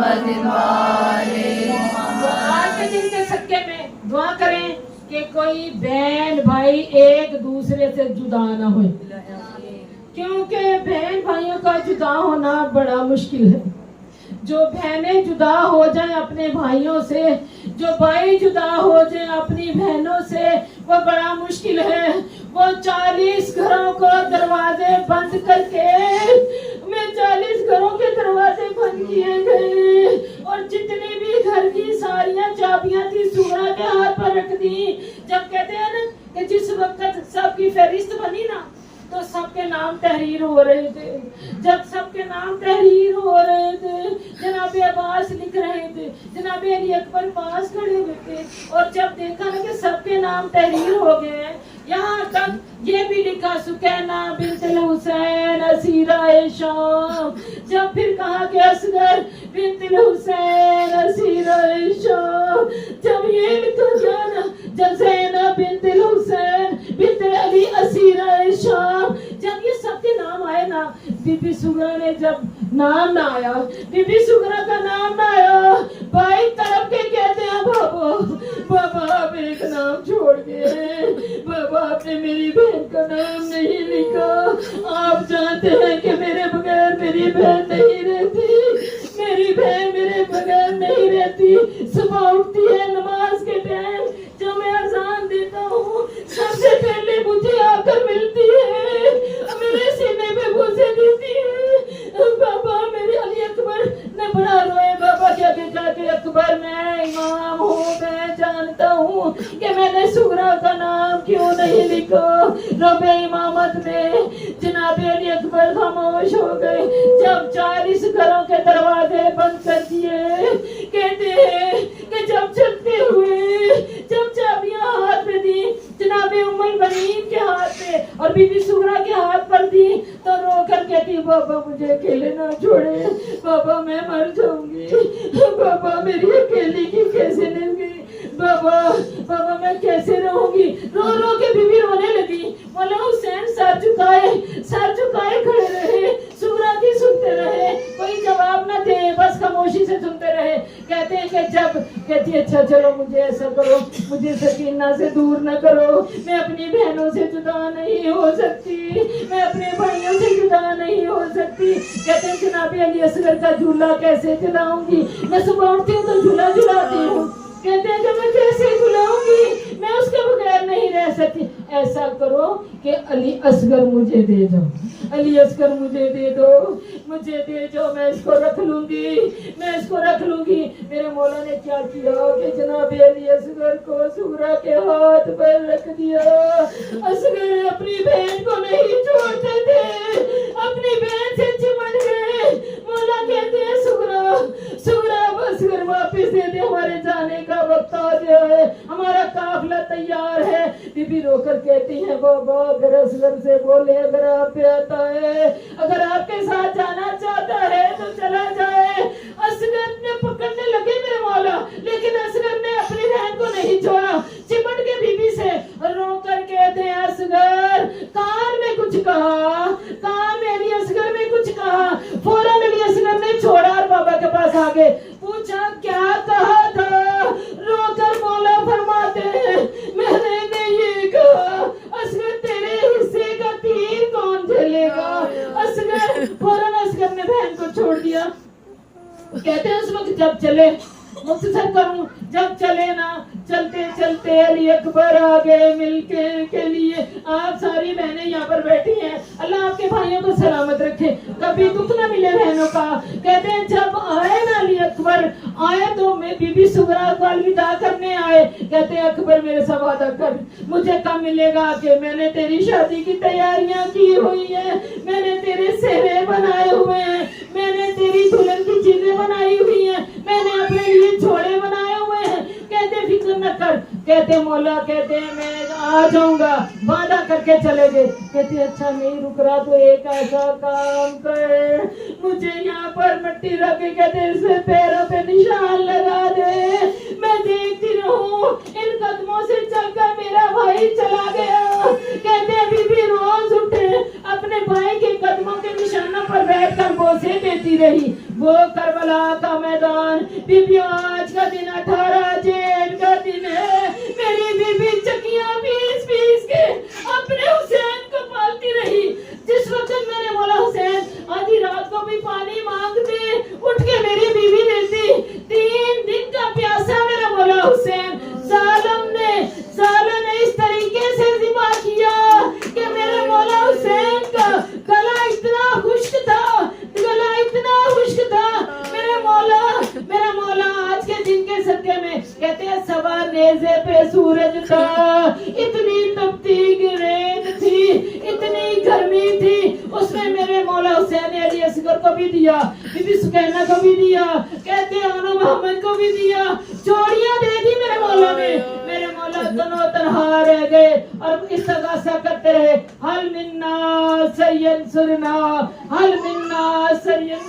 तो आज के दिन के सदके में दुआ करें कि कोई बहन भाई एक दूसरे से जुदा ना हो, क्योंकि बहन भाइयों का जुदा होना बड़ा मुश्किल है। जो बहनें जुदा हो जाएं अपने भाइयों से, जो भाई जुदा हो जाएं अपनी बहनों से, वो बड़ा मुश्किल है। वो 40 घरों को दरवाजे बंद करके, मैं 40 घरों के दरवाजे बंद किए गए और जितनी भी घर की सारियां चाबियां थी सुगरा के हाथ पर रख दी। जब कहते हैं ना कि जिस वक्त सबकी फहरिस्त बनी ना, तो सबके नाम तहरीर हो रहे थे। जब सबके नाम तहरीर हो रहे थे, जनाबे अब्बास लिख रहे थे, जनाबे अली अकबर पास खड़े हुए थे, और जब देखा ना कि सबके नाम तहरीर हो गए हैं, यहाँ तक ये भी लिखा सुकैना बिन्त हुसैन असीरा शाम। जब फिर कहा कि असगर बिन्त हुसैन असीरा शाम, जब ये लिखा गया ना, जब ज़ैनब बिन्त हुसैन बिन्त अली असीरा शाम, जब ये सबके नाम आए ना, बीबी सुगरा ने जब नाम ना आया, बीबी सुगरा का नाम ना आया, भाई तरफ के कहते हैं बाबा बाबा आप एक नाम छोड़ गए, बाबा आपने मेरी बहन का नाम नहीं लिखा। आप जानते हैं कि मेरे बगैर मेरी बहन नहीं रहती, मेरी बहन मेरे बगैर नहीं रहती। सुबह उठती है नमाज के टाइम, जब मैं अजान देता हूँ सबसे पहले मुझे आकर मिलती है, मेरे सीने पे बुसे देती है। बाबा मेरे अली अकबर ने बड़ा रोए, बाबा क्या बेटा के अकबर मैं इमाम हूँ, मैं जानता हूँ कि मैंने सुगरा का नाम क्यों नहीं लिखा। रबे इमामत में जनाबे अली अकबर खामोश हो गए। जब 40 घरों के दरवाजे बंद कर दिए, कहते हैं कि जब चलते हुए जब चाबियां हाथ में दी, जनाबे उम्मुल बनीन के हाथ पे और बीबी सुगरा के हाथ पर दी, तो रो कर कहती बाबा मुझे अकेले ना छोड़े, बाबा मैं मर जाऊंगी, बाबा मेरी अकेली की कैसे रहूंगी, बाबा बाबा मैं कैसे रहूंगी। रो रो के बीबी रोने लगी। मौला हुसैन सर झुकाए खड़े रहे, सुगरा की सुनते रहे, कोई जवाब ना दे, बस खामोशी से सुनते रहे। कहते हैं कि जब कहती अच्छा चलो मुझे ऐसा करो, मुझे सकीना से दूर न करो, मैं अपनी बहनों से जुदा नहीं हो सकती, मैं अपने भाइयों से जुदा नहीं हो सकती। कहते हैं जनाबे अली असगर का झूला कैसे झुलाऊंगी, मैं सुबह उठती हूँ तो झूला झुलाती हूँ। कहते हैं कि मैं कैसे झुलाऊंगी, मैं उसके बगैर नहीं रह सकती। ऐसा करो कि अली असगर मुझे दे दो, अली असगर मुझे दे दो, मुझे दे दो, मैं इसको रख लूंगी, मैं इसको रख लूंगी। मेरे मौला ने क्या किया कि जनाब अली असगर को सुगरा के हाथ पर रख दिया। असगर अपनी बहन को नहीं छोड़ते थे, अपनी बहन से चिमट गए। मौला कहते हैं सुगरा सुगरा असगर वापिस दे दे, हमारे जाने का वक्त आ गया है, हमारा काफिला तैयार है। बीबी रोकर कहती है बाबा अगर असगर से बोले अगर आप पे आता है, अगर आपके साथ जाना चाहता है तो चला जाए। असगर ने पकड़ने लगे मेरे मौला, लेकिन असगर ने अपनी बहन को नहीं छोड़ा, चिमट के बीबी से रो कर कहते हैं असगर कान में कुछ कहा, कान में अली असगर ने कुछ कहा। फौरन अली असगर ने छोड़ा और बाबा के पास आ गए। पूछा क्या कहा था, रोकर मौला फरमाते हैं मैंने ये कहा असगर तेरे हिस्से का तीर कौन झेलेगा। असगर फौरन असगर ने बहन को छोड़ दिया। कहते हैं उस वक्त जब चले मुख्तसर करूं, जब चले ना चलते चलते अली अकबर आ गए मिलके के लिए। आप सारी बहनें यहाँ पर बैठी हैं, अल्लाह आपके भाइयों को सलामत रखे, कभी दुख न मिले बहनों का। कहते हैं जब आए ना अली अकबर आए तो मैं बीबी सुगरा को अलविदा करने आए। कहते हैं अकबर मेरे से वादा कर, मुझे कब मिलेगा कि मैंने तेरी शादी की तैयारियां की हुई है, मैंने तेरे सेहरे बनाए हुए हैं, मैंने तेरी दुल्हन की चीजें बनाई हुई हैं, मैंने अपने लिए झोले बनाए हुए हैं। कहते फिक्र न कर, कहते मौला कहते हैं मैं आ जाऊंगा, वादा करके चले गए। कहते अच्छा नहीं रुक रहा तो एक ऐसा काम कर, मुझे यहाँ पर मिट्टी रख के कहते इसमें पैरों पे निशान लगा दे, मैं देखती रहूं इन कदमों से चलकर मेरा भाई चला गया। कहते बीबी रोज उठे अपने भाई के कदमों के निशानों पर बैठकर बोसे देती रही। وہ کربلا کا میدان. بیبیوں آج کا دن 18 جیل کا دن ہے. میری بیوی چکیاں پیس پیس کے اپنے حسین کو پالتی رہی. جس وقت میرے مولا حسین آدھی رات کو بھی پانی مانگتے اٹھ کے میری بیوی دیتی. 3 دن کا پیاسا میرا مولا حسین ظالم نے اس طریقے سے ذبح کیا کہ میرے مولا حسین کا گلا اتنا خشک تھا. میرا مولا آج کے دن کے صدقے میں کہتے ہیں سوا نیزے پہ سورج تھا. اتنی تپتی ریت تھی, اتنی گرمی تھی. اس میں میرے مولا حسین نے علی اصغر کو بھی دیا, بی بی سکینہ کو بھی دیا, کہتے ہیں آنو محمد کو بھی دیا. چوڑیاں دے دی میرے مولا نے. میرے مولا تنو تنہا رہ گئے اور استغاثہ کرتے رہے. حل منا سینسرنا, حل منا سین